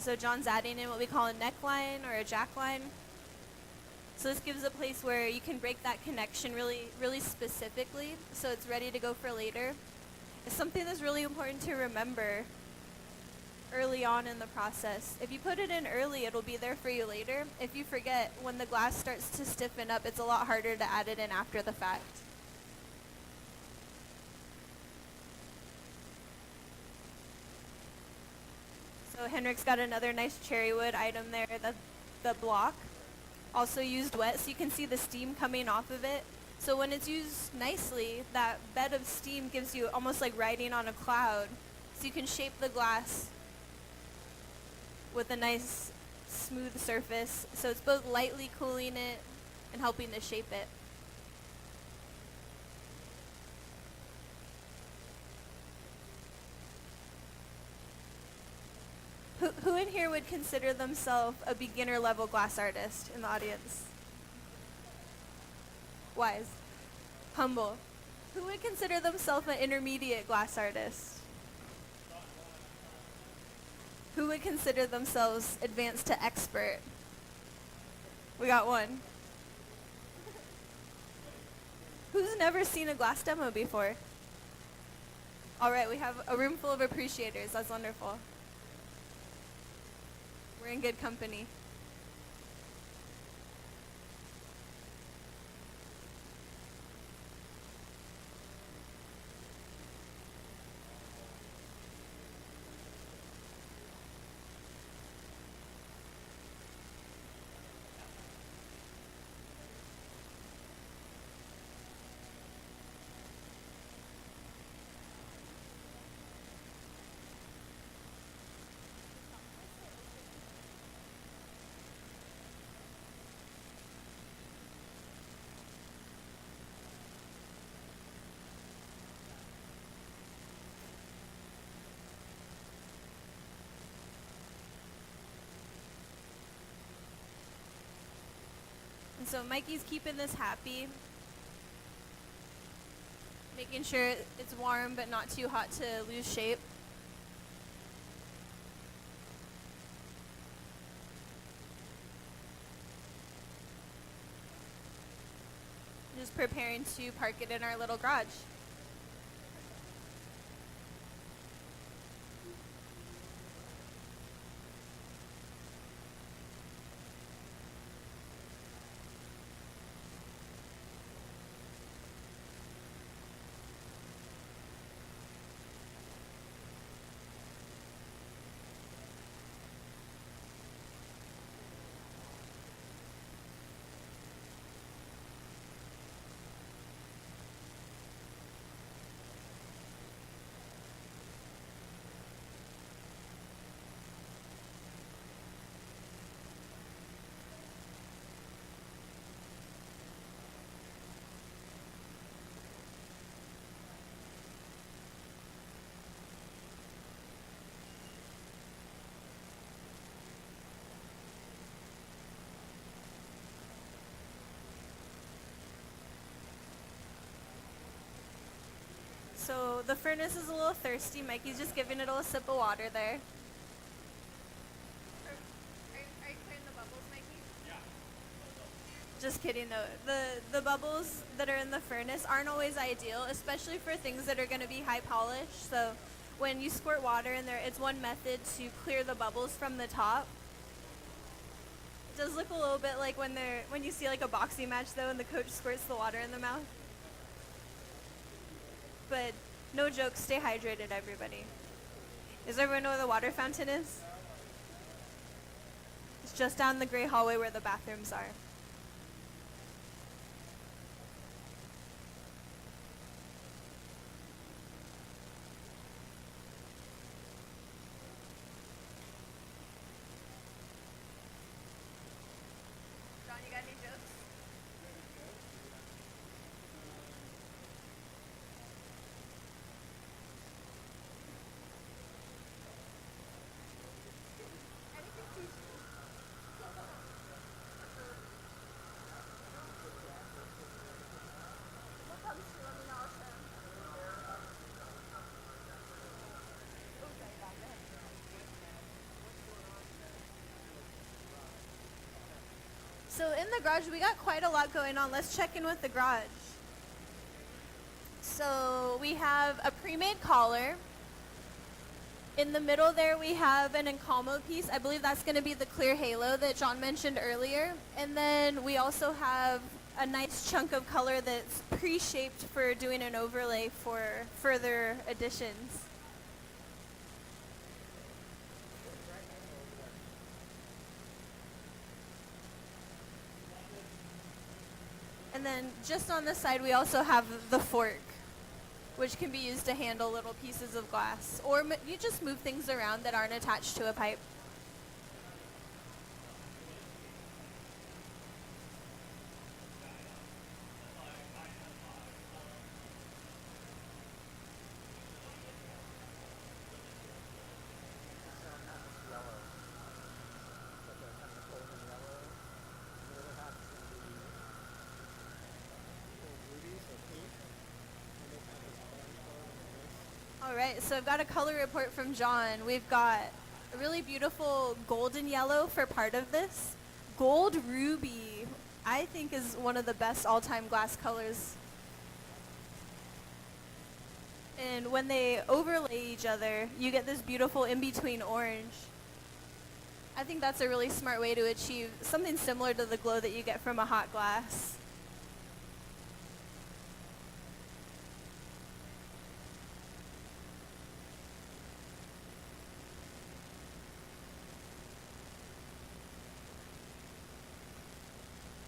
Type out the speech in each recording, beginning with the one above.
So John's adding in what we call a neckline or a jackline. So this gives a place where you can break that connection really specifically, so it's ready to go for later. It's something that's really important to remember early on in the process. If you put it in early, it'll be there for you later. If you forget, when the glass starts to stiffen up, it's a lot harder to add it in after the fact. So Henrik's got another nice cherry wood item there, the block. Also used wet, so you can see the steam coming off of it. So when it's used nicely, that bed of steam gives you almost like riding on a cloud. So you can shape the glass with a nice smooth surface. So it's both lightly cooling it and helping to shape it. Who in here would consider themselves a beginner level glass artist in the audience? Wise. Humble. Who would consider themselves an intermediate glass artist? Who would consider themselves advanced to expert? We got one. Who's never seen a glass demo before? All right, we have a room full of appreciators. That's wonderful. We're in good company. And so Mikey's keeping this happy, making sure it's warm but not too hot to lose shape. Just preparing to park it in our little garage. So the furnace is a little thirsty. Mikey's just giving it a little sip of water there. Are you clearing the bubbles, Mikey? Yeah. Just kidding though. The bubbles that are in the furnace aren't always ideal, especially for things that are going to be high polish. So when you squirt water in there, it's one method to clear the bubbles from the top. It does look a little bit like when you see like a boxing match though and the coach squirts the water in the mouth. But no joke, stay hydrated, everybody. Does everyone know where the water fountain is? It's just down the gray hallway where the bathrooms are. John, you got any jokes? So in the garage, we got quite a lot going on. Let's check in with the garage. So we have a pre-made collar. In the middle there, we have an encalmo piece. I believe that's going to be the clear halo that John mentioned earlier. And then we also have a nice chunk of color that's pre-shaped for doing an overlay for further additions. And then just on the side, we also have the fork, which can be used to handle little pieces of glass. Or you just move things around that aren't attached to a pipe. All right, so I've got a color report from John. We've got a really beautiful golden yellow for part of this. Gold ruby, I think, is one of the best all-time glass colors. And when they overlay each other, you get this beautiful in-between orange. I think that's a really smart way to achieve something similar to the glow that you get from a hot glass.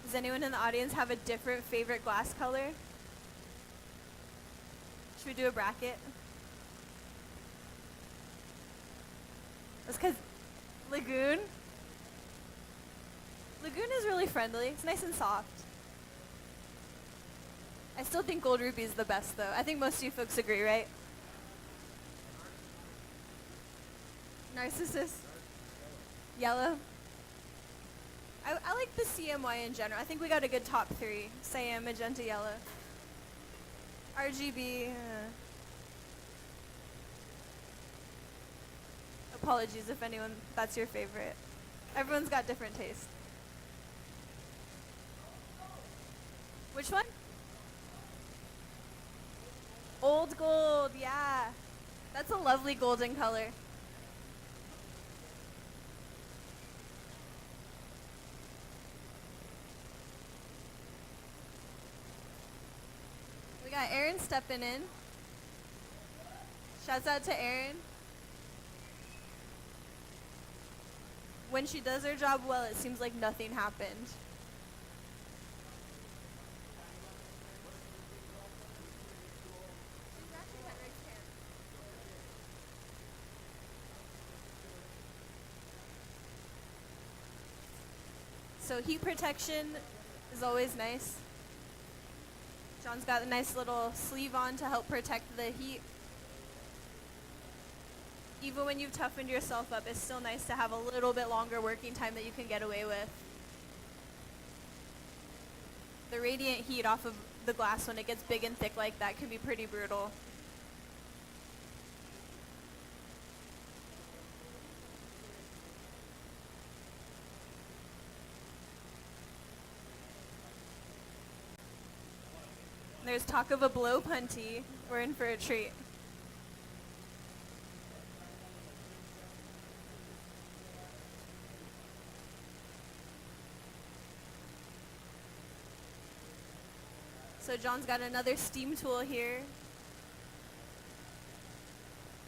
Does anyone in the audience have a different favorite glass color? Should we do a bracket? That's because Lagoon? Lagoon is really friendly. It's nice and soft. I still think Gold Ruby is the best, though. I think most of you folks agree, right? Narcissus? Yellow? I like the CMY in general. I think we got a good top three. Cyan, magenta, yellow. RGB. Apologies if anyone, that's your favorite. Everyone's got different taste. Which one? Old gold, yeah. That's a lovely golden color. We got Erin stepping in. Shouts out to Erin. When she does her job well, it seems like nothing happened. So heat protection is always nice. John's got a nice little sleeve on to help protect the heat. Even when you've toughened yourself up, it's still nice to have a little bit longer working time that you can get away with. The radiant heat off of the glass when it gets big and thick like that can be pretty brutal. There's talk of a blow punty. We're in for a treat. So John's got another steam tool here.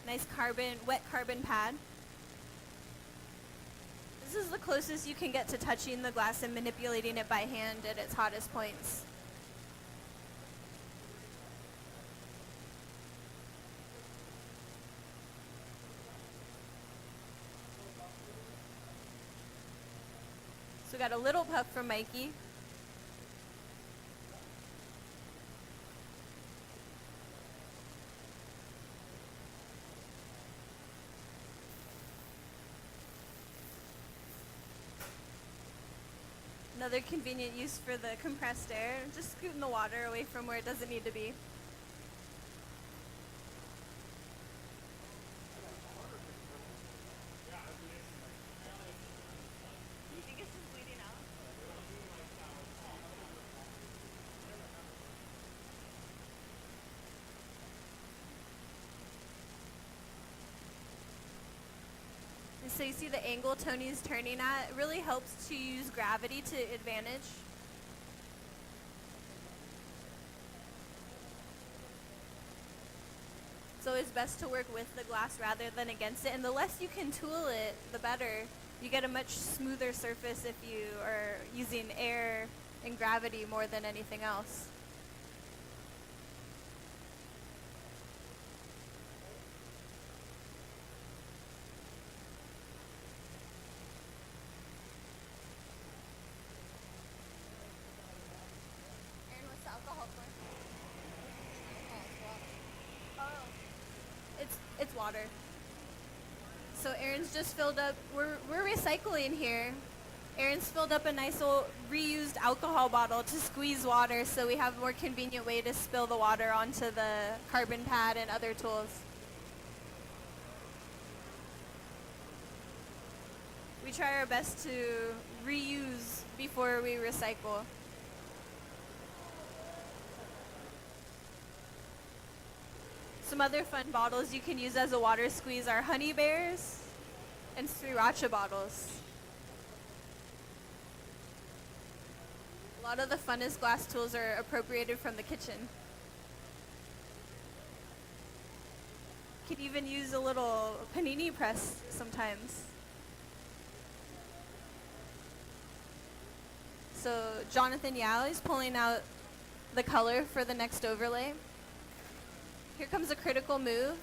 Nice wet carbon pad. This is the closest you can get to touching the glass and manipulating it by hand at its hottest points. So we got a little puff from Mikey. Another convenient use for the compressed air, just scooting the water away from where it doesn't need to be. You think it's just bleeding out? So you see the angle Tony's turning at, it really helps to use gravity to advantage. So it's best to work with the glass rather than against it, and the less you can tool it, the better. You get a much smoother surface if you are using air and gravity more than anything else. Aaron, what's the alcohol for? It's water. So Aaron's just filled up, we're recycling here. Aaron's filled up a nice old reused alcohol bottle to squeeze water, so we have a more convenient way to spill the water onto the carbon pad and other tools. We try our best to reuse before we recycle. Some other fun bottles you can use as a water squeeze are honey bears and sriracha bottles. A lot of the funnest glass tools are appropriated from the kitchen. Could even use a little panini press sometimes. So Jonathan Yao is pulling out the color for the next overlay. Here comes a critical move.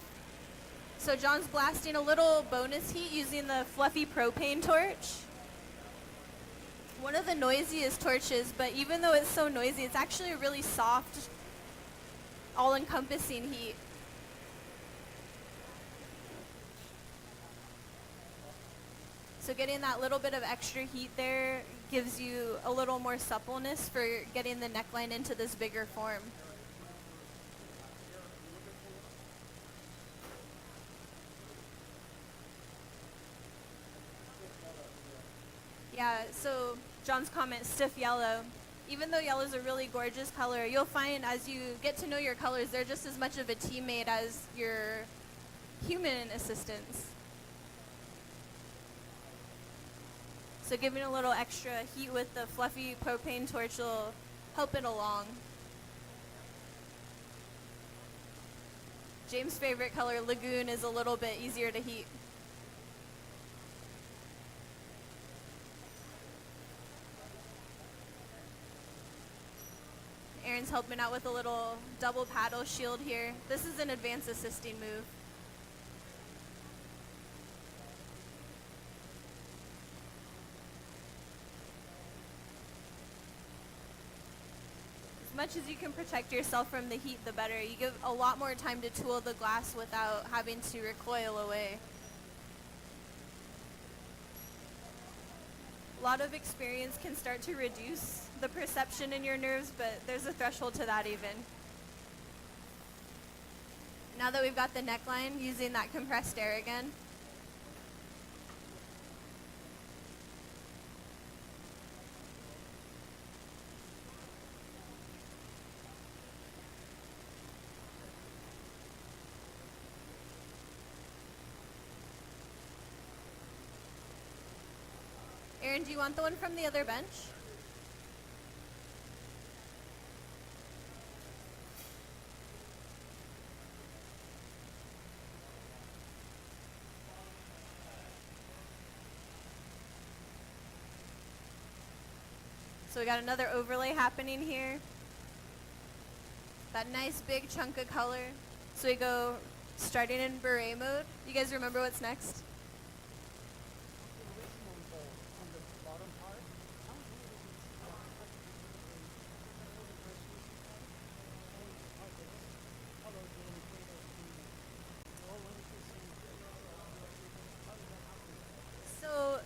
So John's blasting a little bonus heat using the fluffy propane torch. One of the noisiest torches, but even though it's so noisy, it's actually a really soft, all-encompassing heat. So getting that little bit of extra heat there gives you a little more suppleness for getting the neckline into this bigger form. Yeah, so John's comment, stiff yellow. Even though yellow is a really gorgeous color, you'll find as you get to know your colors, they're just as much of a teammate as your human assistants. So giving a little extra heat with the fluffy propane torch will help it along. James' favorite color, Lagoon, is a little bit easier to heat. Aaron's helping out with a little double paddle shield here. This is an advanced assisting move. As much as you can protect yourself from the heat, the better. You give a lot more time to tool the glass without having to recoil away. A lot of experience can start to reduce the perception in your nerves, but there's a threshold to that even. Now that we've got the neckline, using that compressed air again. Aaron, do you want the one from the other bench? So we got another overlay happening here. That nice big chunk of color. So we go starting in beret mode. You guys remember what's next?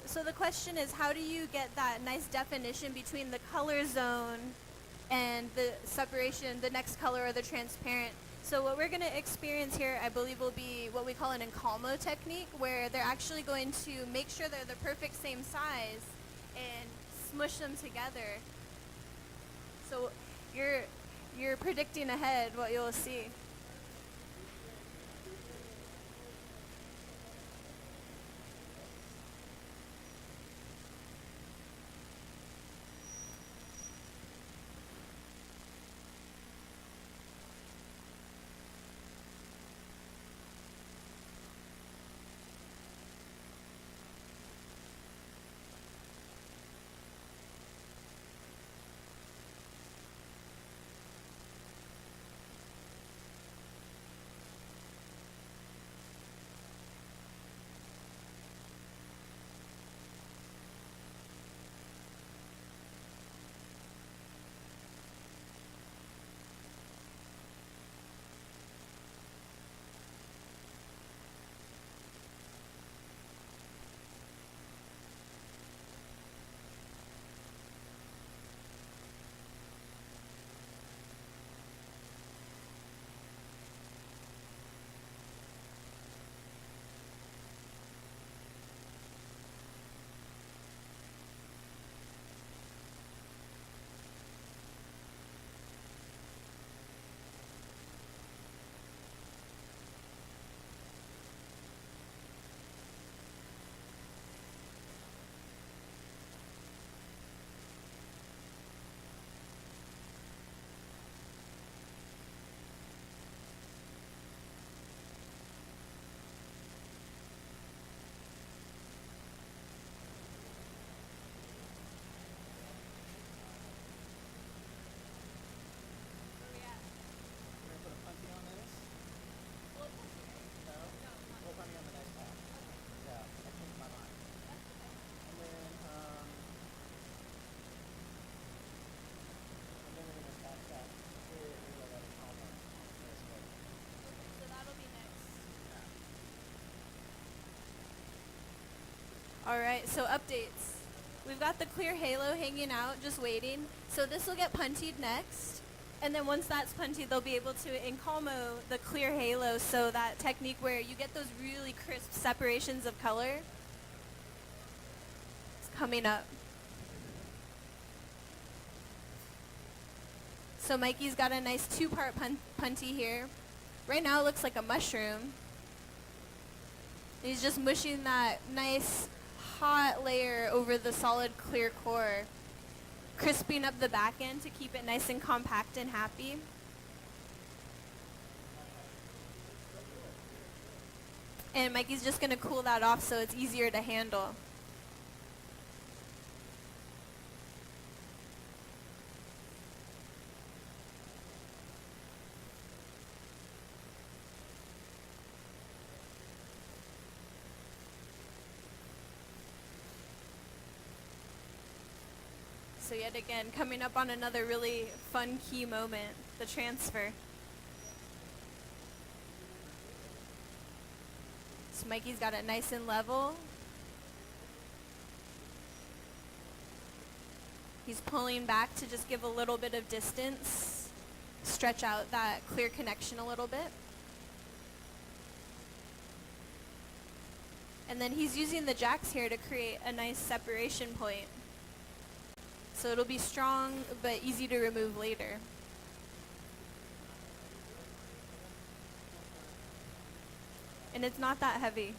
So the question is, how do you get that nice definition between the color zone and the separation, the next color or the transparent? So what we're going to experience here, I believe, will be what we call an encalmo technique, where they're actually going to make sure they're the perfect same size and smush them together. So you're predicting ahead what you'll see. All right, so updates. We've got the clear halo hanging out, just waiting. So this will get puntied next. And then once that's puntied, they'll be able to encalmo the clear halo, so that technique where you get those really crisp separations of color is coming up. So Mikey's got a nice two-part punty here. Right now it looks like a mushroom. He's just mushing that nice hot layer over the solid clear core, crisping up the back end to keep it nice and compact and happy. And Mikey's just going to cool that off so it's easier to handle. So yet again, coming up on another really fun key moment, the transfer. So Mikey's got it nice and level. He's pulling back to just give a little bit of distance, stretch out that clear connection a little bit. And then he's using the jacks here to create a nice separation point. So it'll be strong but easy to remove later. And it's not that heavy.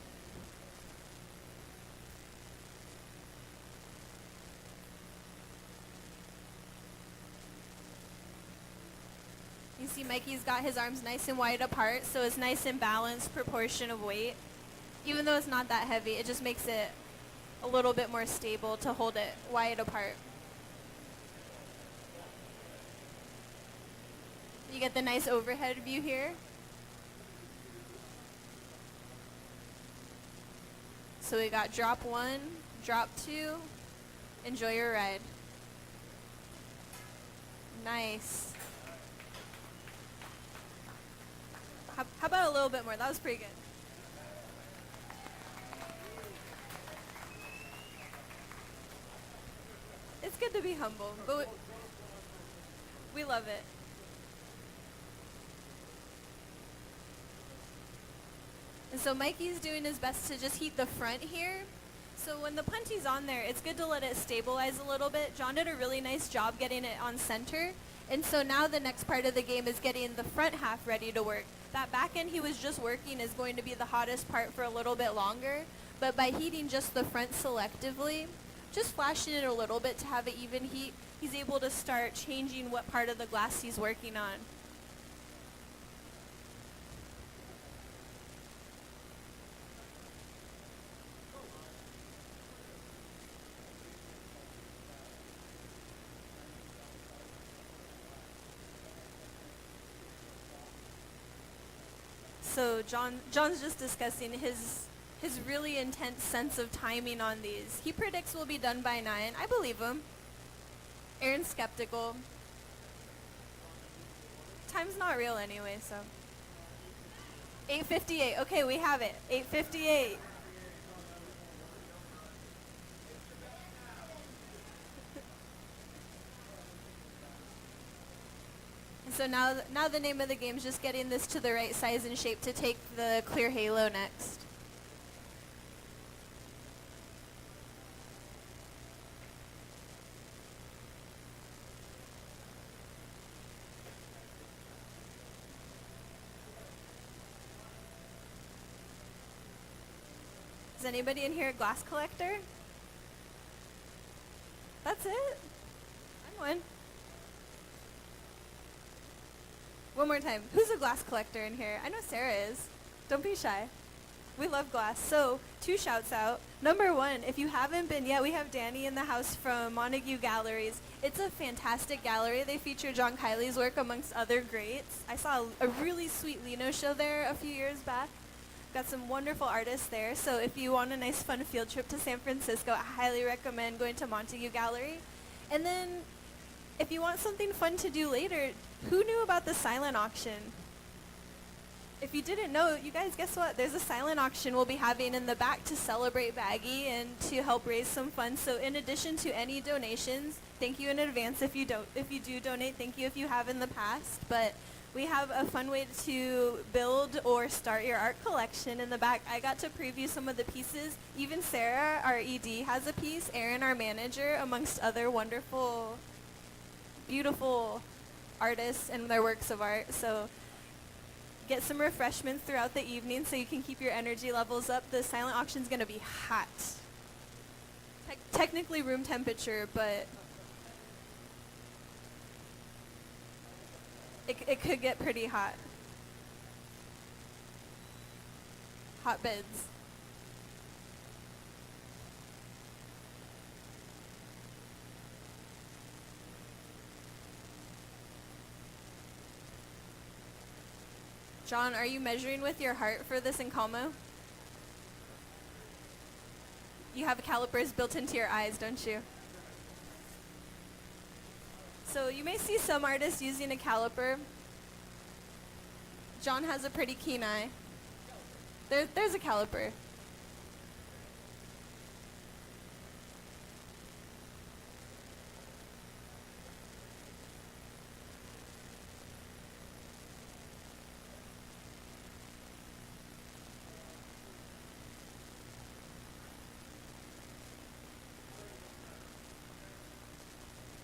You see Mikey's got his arms nice and wide apart, so it's nice and balanced proportion of weight. Even though it's not that heavy, it just makes it a little bit more stable to hold it wide apart. You get the nice overhead view here. So we got drop 1, drop 2, enjoy your ride. Nice. How about a little bit more? That was pretty good. It's good to be humble, but we love it. And so Mikey's doing his best to just heat the front here. So when the punty's on there, it's good to let it stabilize a little bit. John did a really nice job getting it on center. And so now the next part of the game is getting the front half ready to work. That back end he was just working is going to be the hottest part for a little bit longer. But by heating just the front selectively, just flashing it a little bit to have an even heat, he's able to start changing what part of the glass he's working on. So John's just discussing his really intense sense of timing on these. He predicts we'll be done by 9. I believe him. Aaron's skeptical. Time's not real anyway, so. 8:58. Okay, we have it. 8:58. So now the name of the game is just getting this to the right size and shape to take the clear halo next. Is anybody in here a glass collector? That's it? I'm one. One more time. Who's a glass collector in here? I know Sarah is. Don't be shy. We love glass. So 2 shouts out. Number 1, if you haven't been yet, we have Danny in the house from Montague Galleries. It's a fantastic gallery. They feature John Kiley's work amongst other greats. I saw a really sweet Lino show there a few years back. Got some wonderful artists there. So if you want a nice fun field trip to San Francisco, I highly recommend going to Montague Gallery. And then if you want something fun to do later, who knew about the silent auction? If you didn't know, you guys, guess what? There's a silent auction we'll be having in the back to celebrate BAGI and to help raise some funds. So in addition to any donations, thank you in advance if you do donate. Thank you if you have in the past. But we have a fun way to build or start your art collection in the back. I got to preview some of the pieces. Even Sarah, our ED, has a piece. Erin, our manager, amongst other wonderful, beautiful artists and their works of art. So get some refreshments throughout the evening so you can keep your energy levels up. The silent auction's going to be hot. Technically room temperature, but it could get pretty hot. Hotbeds. John, are you measuring with your heart for this in Calmo? You have calipers built into your eyes, don't you? So you may see some artists using a caliper. John has a pretty keen eye. There's a caliper.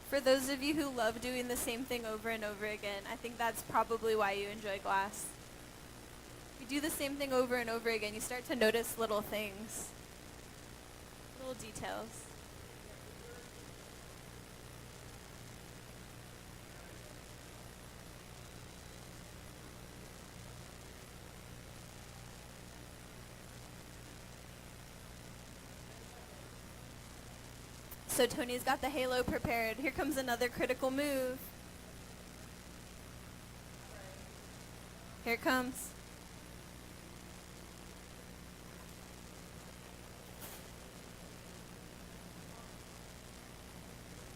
For those of you who love doing the same thing over and over again, I think that's probably why you enjoy glass. You do the same thing over and over again, you start to notice little things, little details. So Tony's got the halo prepared. Here comes another critical move. Here it comes.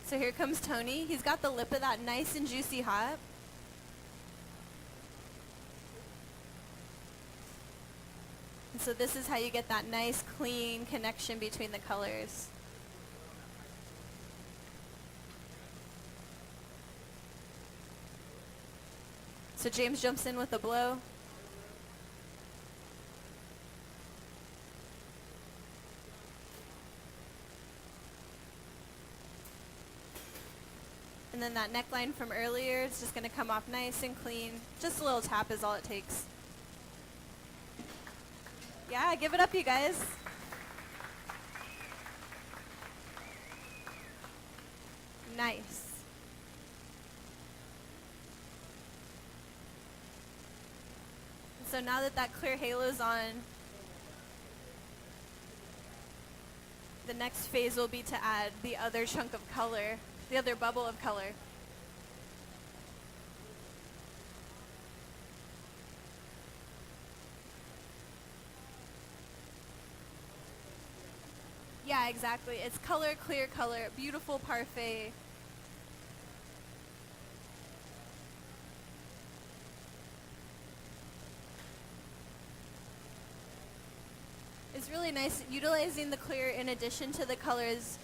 So here comes Tony. He's got the lip of that nice and juicy hot. And so this is how you get that nice, clean connection between the colors. So James jumps in with a blow. And then that neckline from earlier is just going to come off nice and clean. Just a little tap is all it takes. Yeah, give it up, you guys. Nice. So now that that clear halo's on, the next phase will be to add the other chunk of color, the other bubble of color. Yeah, exactly. It's color, clear color, beautiful parfait. It's really nice utilizing the clear in addition to the colors.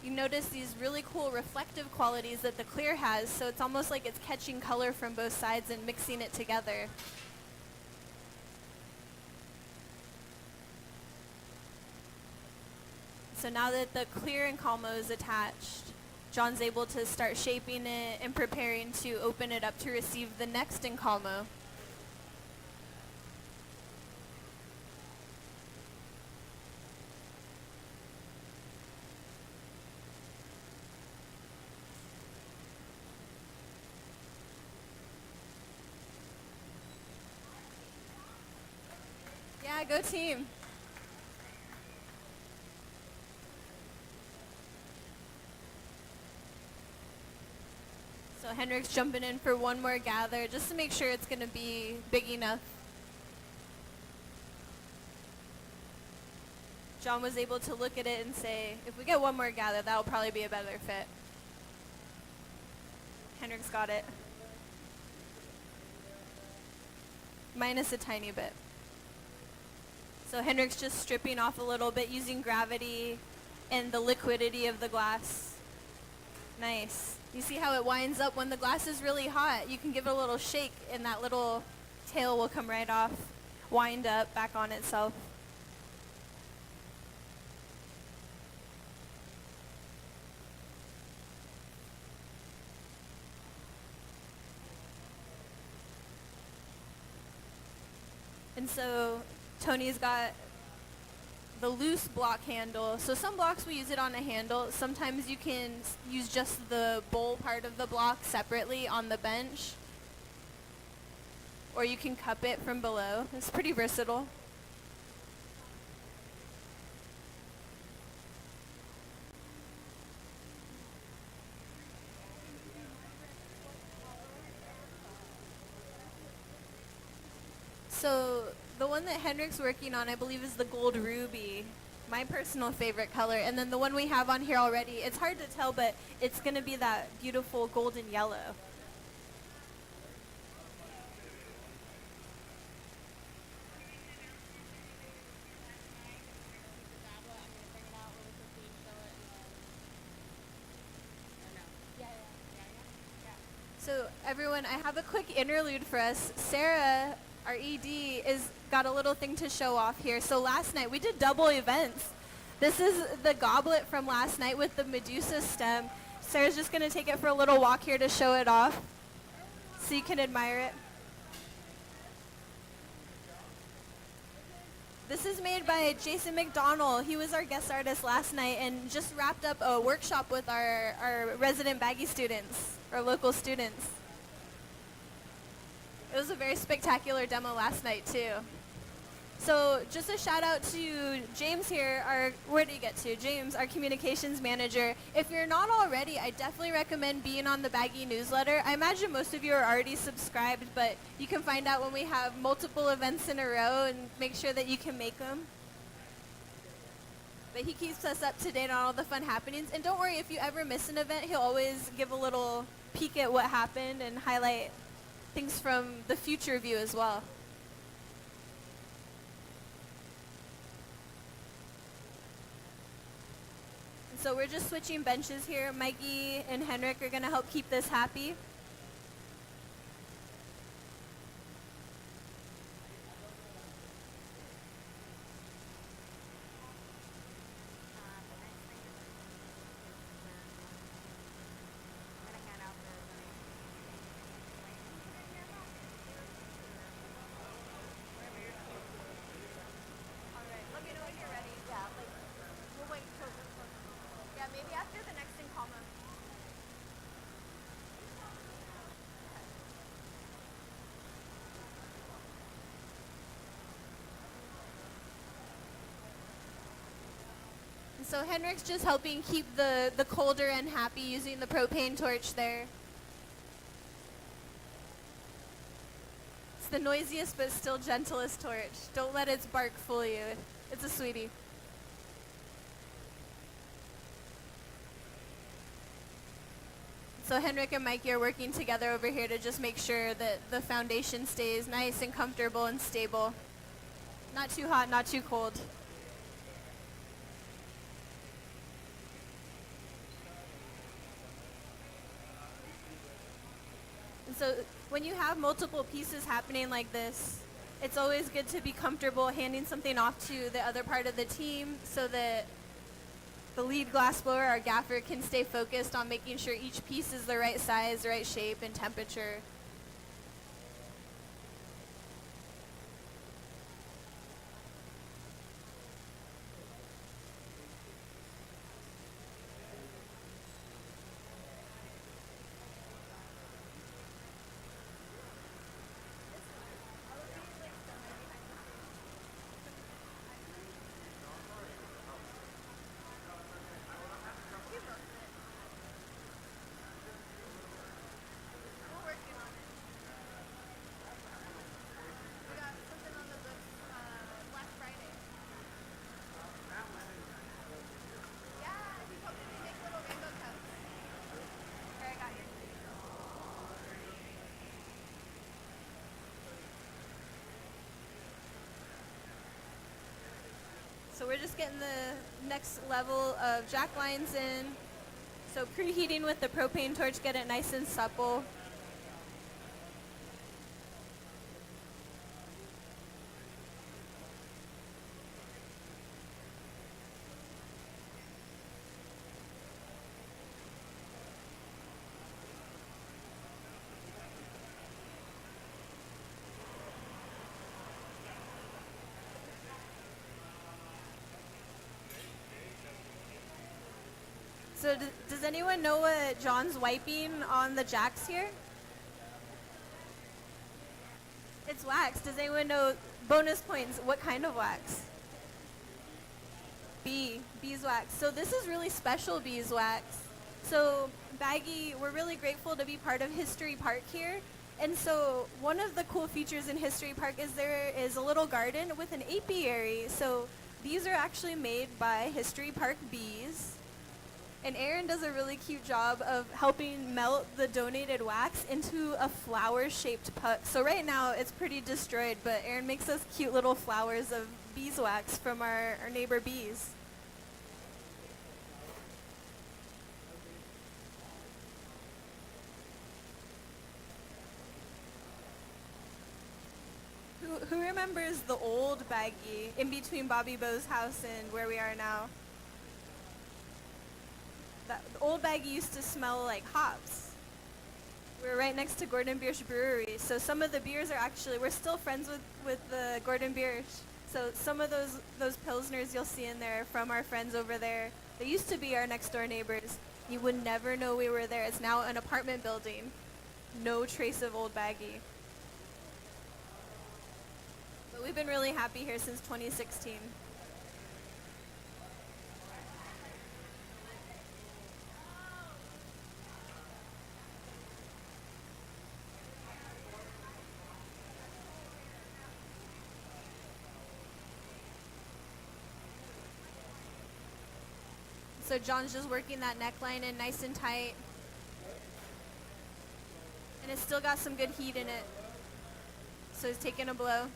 You notice these really cool reflective qualities that the clear has, so it's almost like it's catching color from both sides and mixing it together. So now that the clear and Calmo is attached, John's able to start shaping it and preparing to open it up to receive the next in Calmo. Yeah, go team. So Henrik's jumping in for one more gather just to make sure it's going to be big enough. John was able to look at it and say, if we get one more gather, that'll probably be a better fit. Henrik's got it. minus a tiny bit. So Henrik's just stripping off a little bit using gravity and the liquidity of the glass. Nice. You see how it winds up when the glass is really hot? You can give it a little shake and that little tail will come right off, wind up back on itself. And so Tony's got the loose block handle. So some blocks we use it on a handle. Sometimes you can use just the bowl part of the block separately on the bench. Or you can cup it from below. It's pretty versatile. So the one that Henrik's working on, I believe, is the gold ruby, my personal favorite color. And then the one we have on here already, it's hard to tell, but it's going to be that beautiful golden yellow. So everyone, I have a quick interlude for us. Sarah, our ED, got a little thing to show off here. So last night, we did double events. This is the goblet from last night with the Medusa stem. Sarah's just going to take it for a little walk here to show it off so you can admire it. This is made by Jason McDonald. He was our guest artist last night and just wrapped up a workshop with our resident BAGI students, our local students. It was a very spectacular demo last night too. So just a shout out to James here, where did he get to? James, our communications manager. If you're not already, I definitely recommend being on the BAGI newsletter. I imagine most of you are already subscribed, but you can find out when we have multiple events in a row and make sure that you can make them. But he keeps us up to date on all the fun happenings. And don't worry, if you ever miss an event, he'll always give a little peek at what happened and highlight things from the future view as well. So we're just switching benches here. Mikey and Henrik are going to help keep this happy. So Henrik's just helping keep the colder end happy using the propane torch there. It's the noisiest but still gentlest torch. Don't let its bark fool you. It's a sweetie. So Henrik and Mikey are working together over here to just make sure that the foundation stays nice and comfortable and stable. Not too hot, not too cold. So when you have multiple pieces happening like this, it's always good to be comfortable handing something off to the other part of the team so that the lead glassblower, our gaffer, can stay focused on making sure each piece is the right size, right shape, and temperature. We're working on it. we're just getting the next level of jack lines in. So preheating with the propane torch, get it nice and supple. So does anyone know what John's wiping on the jacks here? It's wax. Does anyone know, bonus points, what kind of wax? Beeswax. So this is really special beeswax. So BAGI, we're really grateful to be part of History Park here. And so one of the cool features in History Park is there is a little garden with an apiary. So these are actually made by History Park bees. And Aaron does a really cute job of helping melt the donated wax into a flower-shaped puck. So right now it's pretty destroyed, but Aaron makes us cute little flowers of beeswax from our neighbor bees. Who remembers the old BAGI in between Bobby Bo's house and where we are now? The old BAGI used to smell like hops. We were right next to Gordon Biersch Brewery, so some of the beers are actually, we're still friends with the Gordon Biersch. So some of those Pilsners you'll see in there from our friends over there, they used to be our next door neighbors. You would never know we were there. It's now an apartment building. No trace of old BAGI. But we've been really happy here since 2016. So John's just working that neckline in nice and tight. And it's still got some good heat in it. So he's taking a blow.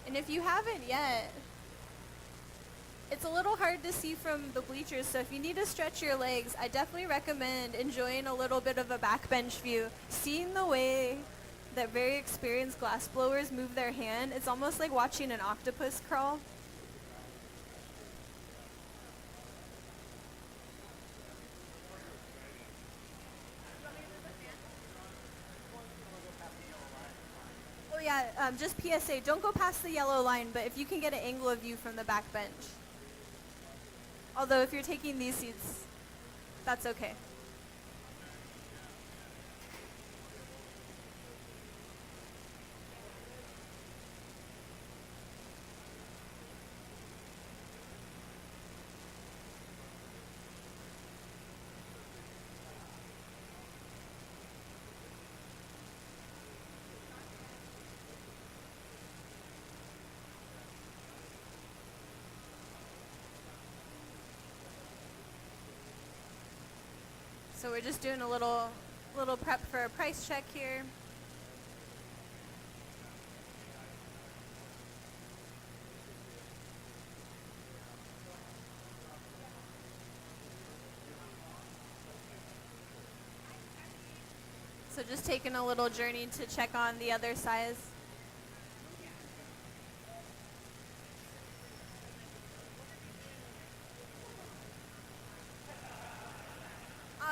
And if you haven't yet, it's a little hard to see from the bleachers, so if you need to stretch your legs, I definitely recommend enjoying a little bit of a backbench view. Seeing the way that very experienced glass blowers move their hand, it's almost like watching an octopus crawl. Oh yeah, just PSA, don't go past the yellow line, but if you can get an angle of view from the back bench. Although if you're taking these seats, that's okay. So we're just doing a little prep for a price check here. So just taking a little journey to check on the other size.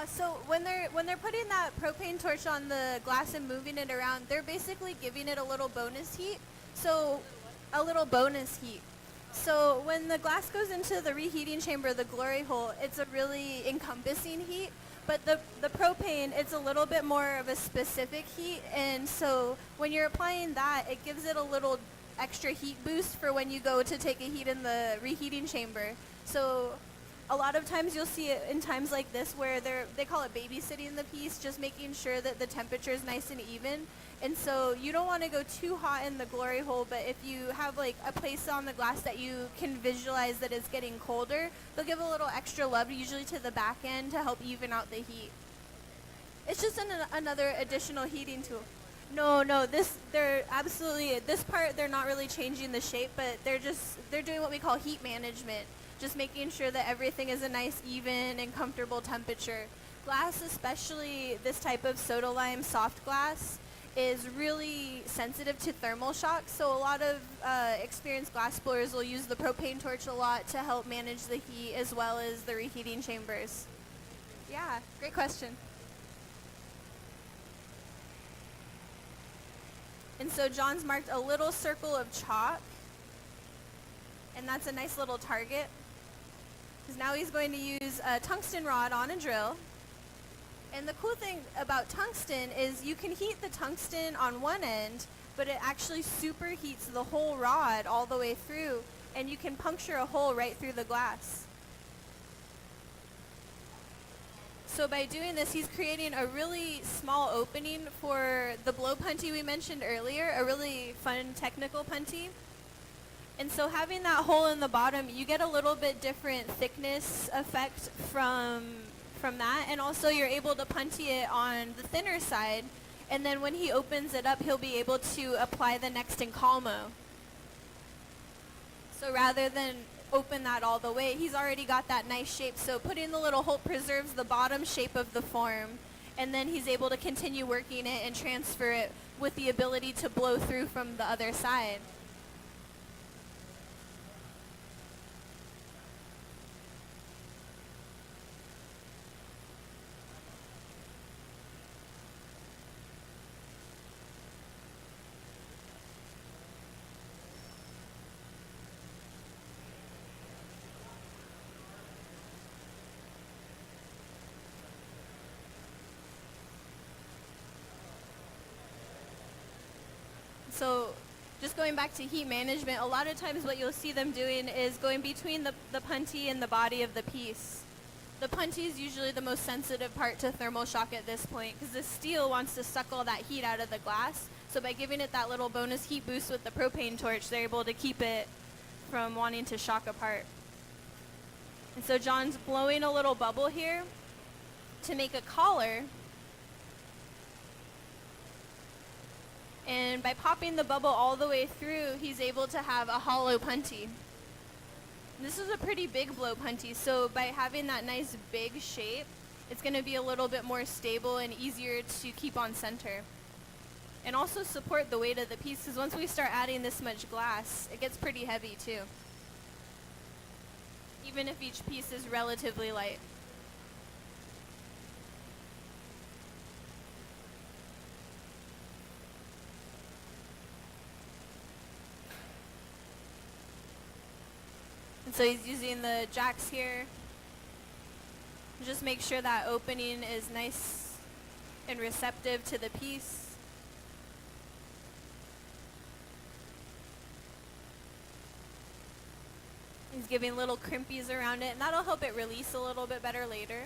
So when they're putting that propane torch on the glass and moving it around, they're basically giving it a little bonus heat. So a little bonus heat. So when the glass goes into the reheating chamber, the glory hole, it's a really encompassing heat. But the propane, it's a little bit more of a specific heat. And so when you're applying that, it gives it a little extra heat boost for when you go to take a heat in the reheating chamber. So a lot of times you'll see it in times like this where they call it babysitting the piece, just making sure that the temperature is nice and even. And so you don't want to go too hot in the glory hole, but if you have like a place on the glass that you can visualize that it's getting colder, they'll give a little extra love, usually to the back end, to help even out the heat. It's just another additional heating tool. No, they're absolutely, this part, they're not really changing the shape, but they're doing what we call heat management, just making sure that everything is a nice, even, and comfortable temperature. Glass, especially this type of soda lime soft glass, is really sensitive to thermal shock, so a lot of experienced glass blowers will use the propane torch a lot to help manage the heat as well as the reheating chambers. Yeah, great question. And so John's marked a little circle of chalk, and that's a nice little target. Because now he's going to use a tungsten rod on a drill. And the cool thing about tungsten is you can heat the tungsten on one end, but it actually superheats the whole rod all the way through, and you can puncture a hole right through the glass. So by doing this, he's creating a really small opening for the blow puntee we mentioned earlier, a really fun technical puntee. And so having that hole in the bottom, you get a little bit different thickness effect from that, and also you're able to puntee it on the thinner side, and then when he opens it up, he'll be able to apply the next encalmo. So rather than open that all the way, he's already got that nice shape, so putting the little hole preserves the bottom shape of the form, and then he's able to continue working it and transfer it with the ability to blow through from the other side. So just going back to heat management, a lot of times what you'll see them doing is going between the puntee and the body of the piece. The puntee is usually the most sensitive part to thermal shock at this point because the steel wants to suck all that heat out of the glass. So by giving it that little bonus heat boost with the propane torch, they're able to keep it from wanting to shock apart. And so John's blowing a little bubble here to make a collar. And by popping the bubble all the way through, he's able to have a hollow puntee. This is a pretty big blow puntee, so by having that nice big shape, it's going to be a little bit more stable and easier to keep on center. And also support the weight of the piece, because once we start adding this much glass, it gets pretty heavy too. Even if each piece is relatively light. And so he's using the jacks here. Just make sure that opening is nice and receptive to the piece. He's giving little crimpies around it, and that'll help it release a little bit better later.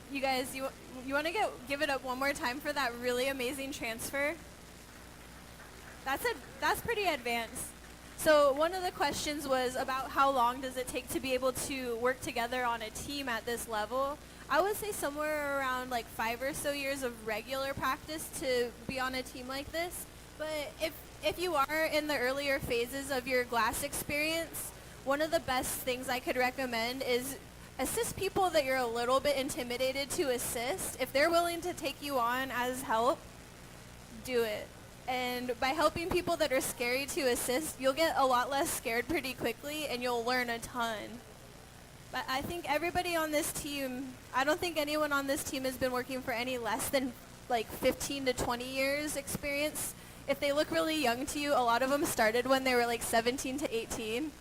You guys, you want to give it up one more time for that really amazing transfer? That's pretty advanced. So one of the questions was about how long does it take to be able to work together on a team at this level. I would say somewhere around like 5 or so years of regular practice to be on a team like this. But if you are in the earlier phases of your glass experience, one of the best things I could recommend is assist people that you're a little bit intimidated to assist. If they're willing to take you on as help, do it. And by helping people that are scary to assist, you'll get a lot less scared pretty quickly and you'll learn a ton. But I think everybody on this team, I don't think anyone on this team has been working for any less than like 15 to 20 years experience. If they look really young to you, a lot of them started when they were like 17 to 18.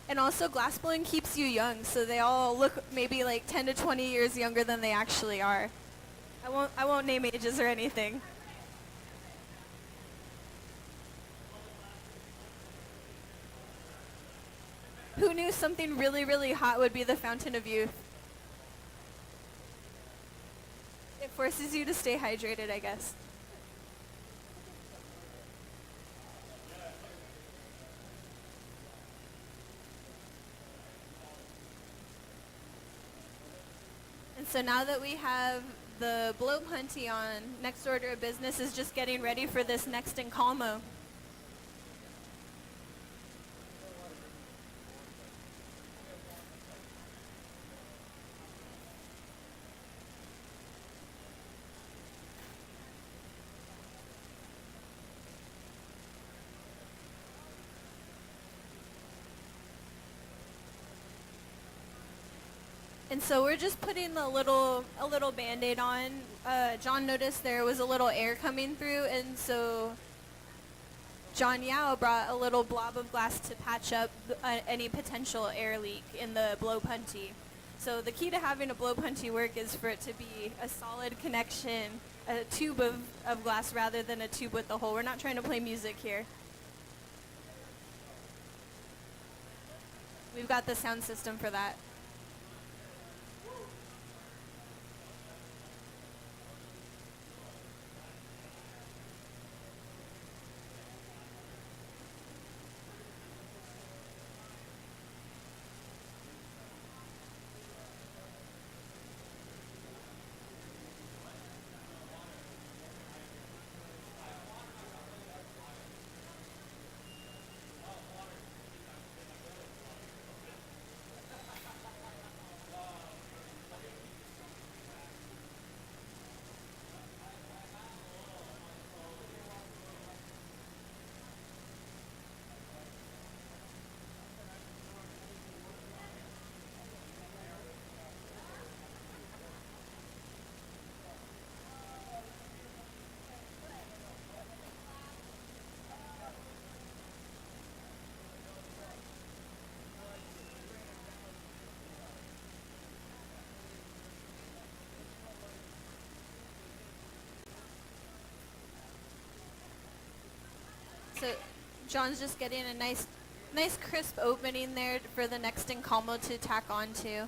And also glassblowing keeps you young, so they all look maybe like 10 to 20 years younger than they actually are. I won't name ages or anything. Who knew something really, really hot would be the fountain of youth? It forces you to stay hydrated, I guess. And so now that we have the blow punty on, next order of business is just getting ready for this next encalmo. And so we're just putting a little Band-Aid on. John noticed there was a little air coming through, and so John Yao brought a little blob of glass to patch up any potential air leak in the blow punty. So the key to having a blow punty work is for it to be a solid connection, a tube of glass rather than a tube with a hole. We're not trying to play music here. We've got the sound system for that. So John's just getting a nice crisp opening there for the next encalmo to tack onto.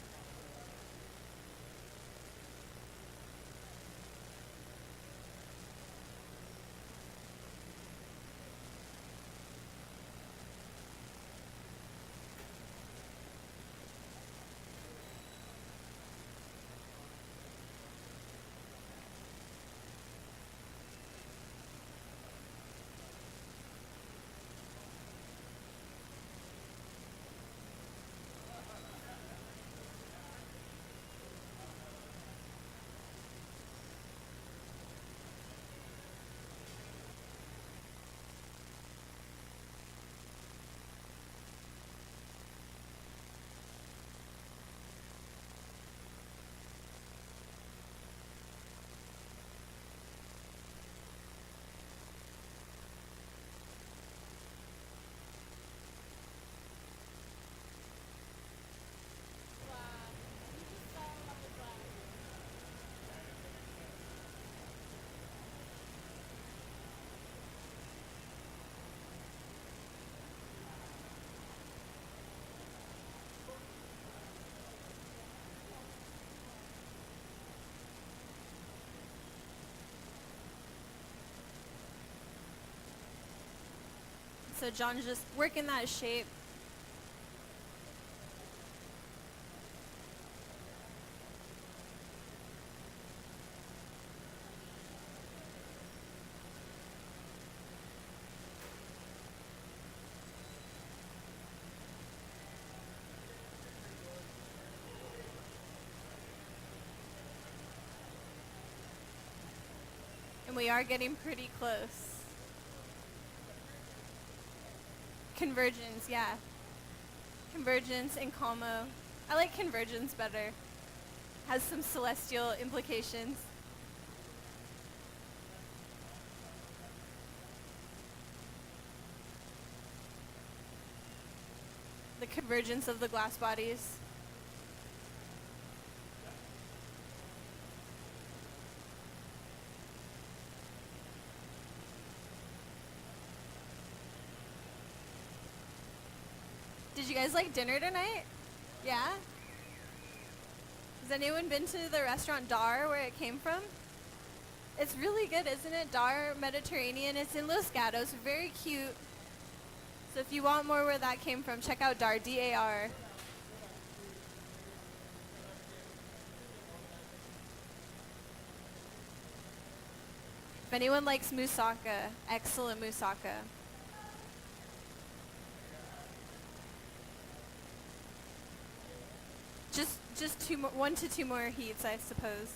So John's just working that shape. And we are getting pretty close. Convergence, yeah. Convergence and Como. I like convergence better. Has some celestial implications. The convergence of the glass bodies. Did you guys like dinner tonight? Yeah? Has anyone been to the restaurant Dar, where it came from? It's really good, isn't it? Dar Mediterranean. It's in Los Gatos. Very cute. So if you want more where that came from, check out Dar, D-A-R. If anyone likes moussaka, excellent moussaka. Just 1 to 2 more heats, I suppose.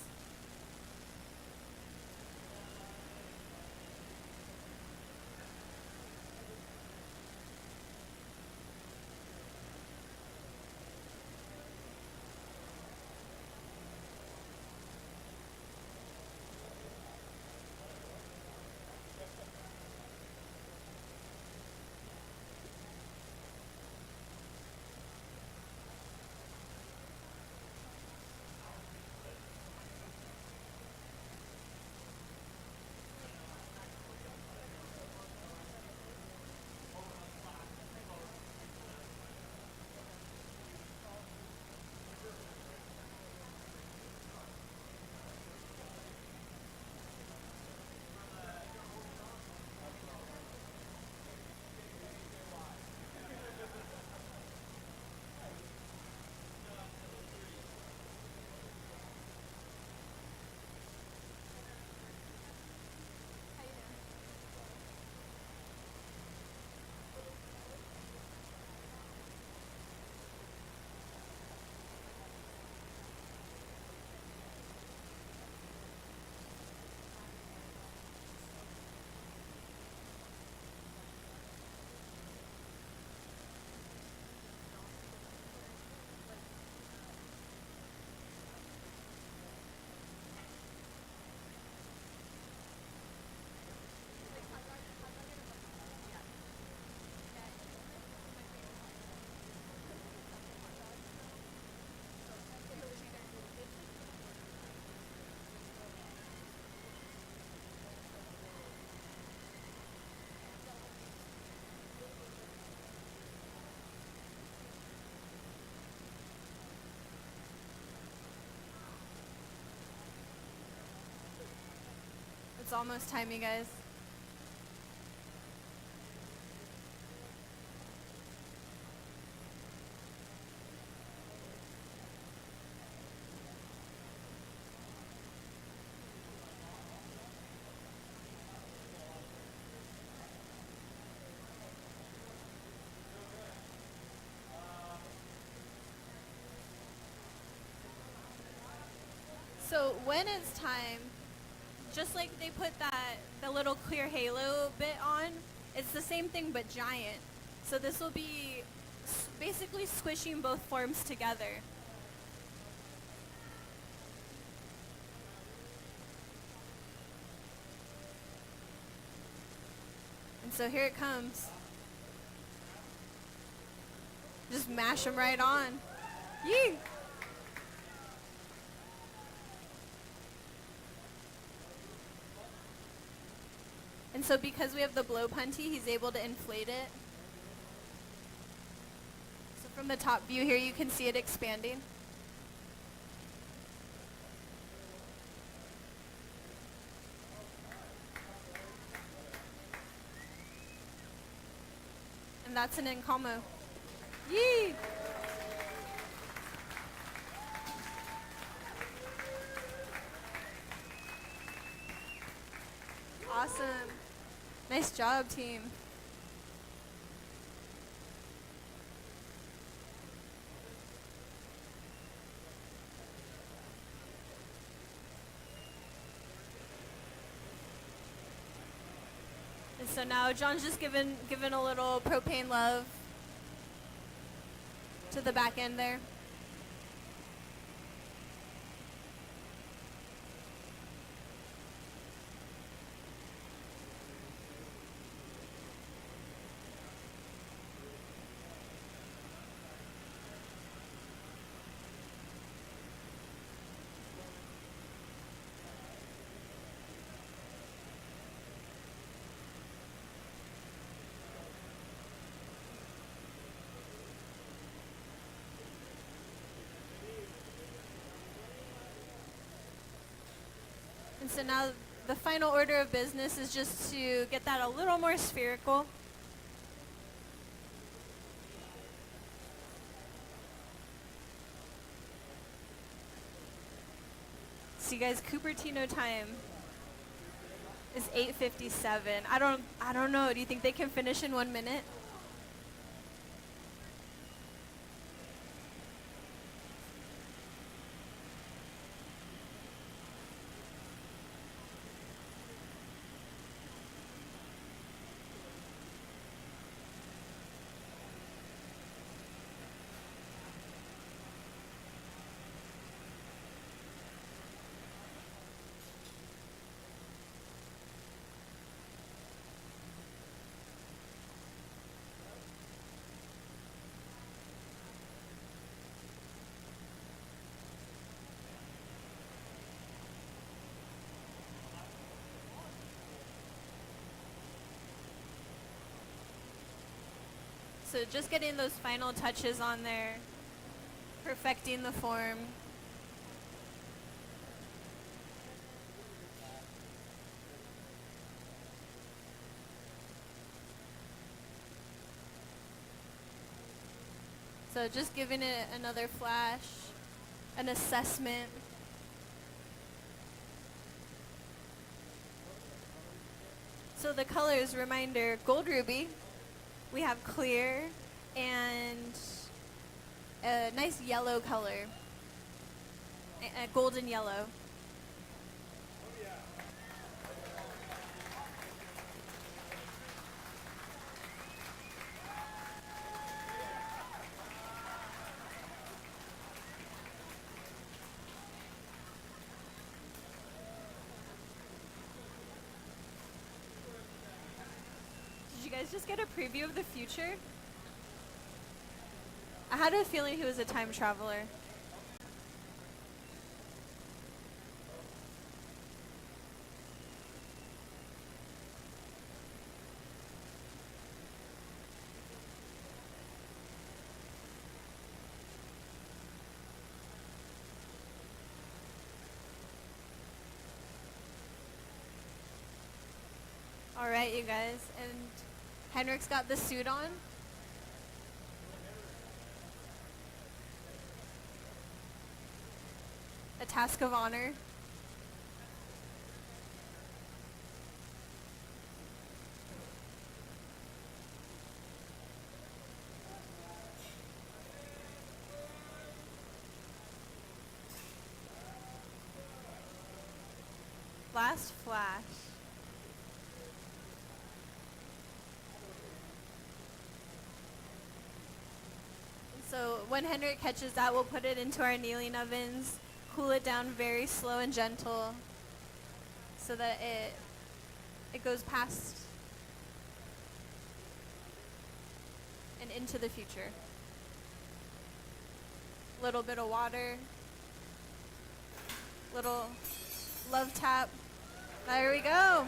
It's almost time, you guys. So when it's time, just like they put the little clear halo bit on, it's the same thing but giant. So this will be basically squishing both forms together. And so here it comes. Just mash them right on. Yee! And so because we have the blow punty, he's able to inflate it. So from the top view here, you can see it expanding. And that's an incamo. Yee! Awesome. Nice job, team. And so now John's just given a little propane love to the back end there. And so now the final order of business is just to get that a little more spherical. See, guys, Cupertino time is 8:57. I don't know. Do you think they can finish in 1 minute? So just getting those final touches on there, perfecting the form. So just giving it another flash, an assessment. So the colors, reminder, gold ruby. We have clear and a nice yellow color, a golden yellow. Did you guys just get a preview of the future? I had a feeling he was a time traveler. All right, you guys, and Henrik's got the suit on. A task of honor. Last flash. So when Henrik catches that, we'll put it into our annealing ovens, cool it down very slow and gentle so that it goes past and into the future. Little bit of water, little love tap. There we go.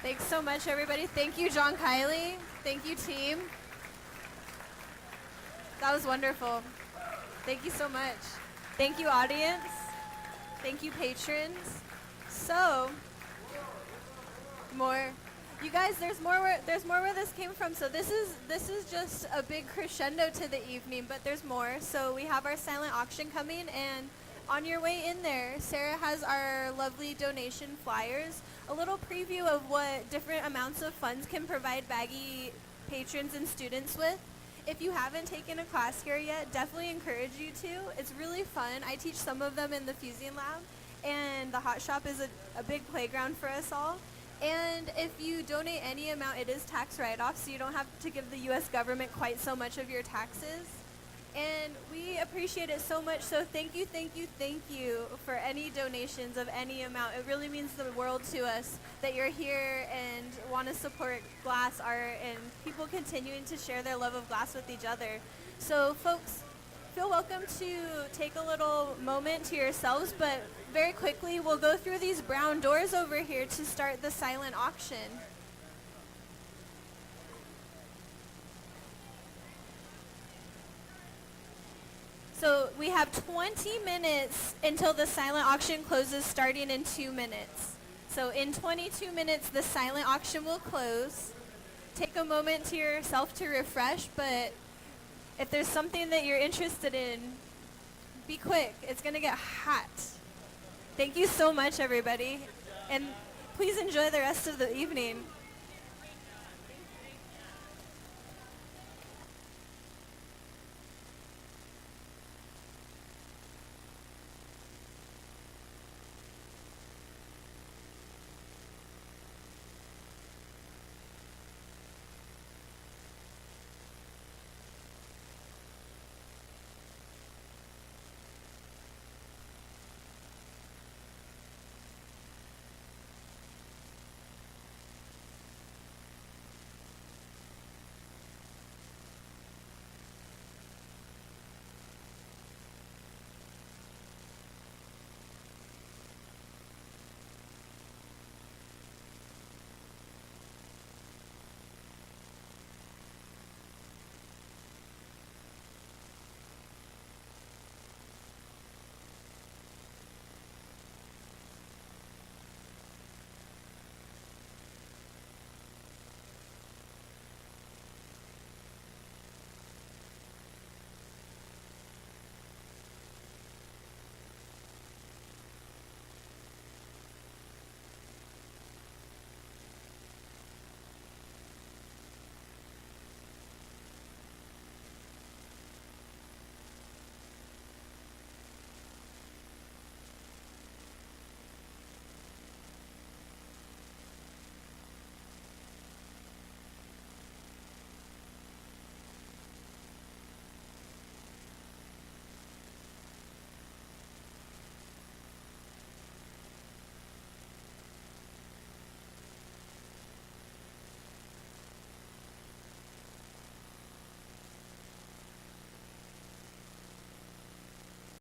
Thanks so much, everybody. Thank you, John Kiley. Thank you, team. That was wonderful. Thank you so much. Thank you, audience. Thank you, patrons. So, more. You guys, there's more where this came from. So this is just a big crescendo to the evening, but there's more. So we have our silent auction coming, and on your way in there, Sarah has our lovely donation flyers, a little preview of what different amounts of funds can provide BAGI patrons and students with. If you haven't taken a class here yet, definitely encourage you to. It's really fun. I teach some of them in the Fusing Lab, and the Hot Shop is a big playground for us all. And if you donate any amount, it is tax write-off, so you don't have to give the U.S. government quite so much of your taxes. And we appreciate it so much, so thank you for any donations of any amount. It really means the world to us that you're here and want to support glass art and people continuing to share their love of glass with each other. So folks, feel welcome to take a little moment to yourselves, but very quickly we'll go through these brown doors over here to start the silent auction. So we have 20 minutes until the silent auction closes, starting in 2 minutes. So in 22 minutes, the silent auction will close. Take a moment to yourself to refresh, but if there's something that you're interested in, be quick. It's going to get hot. Thank you so much, everybody. And please enjoy the rest of the evening.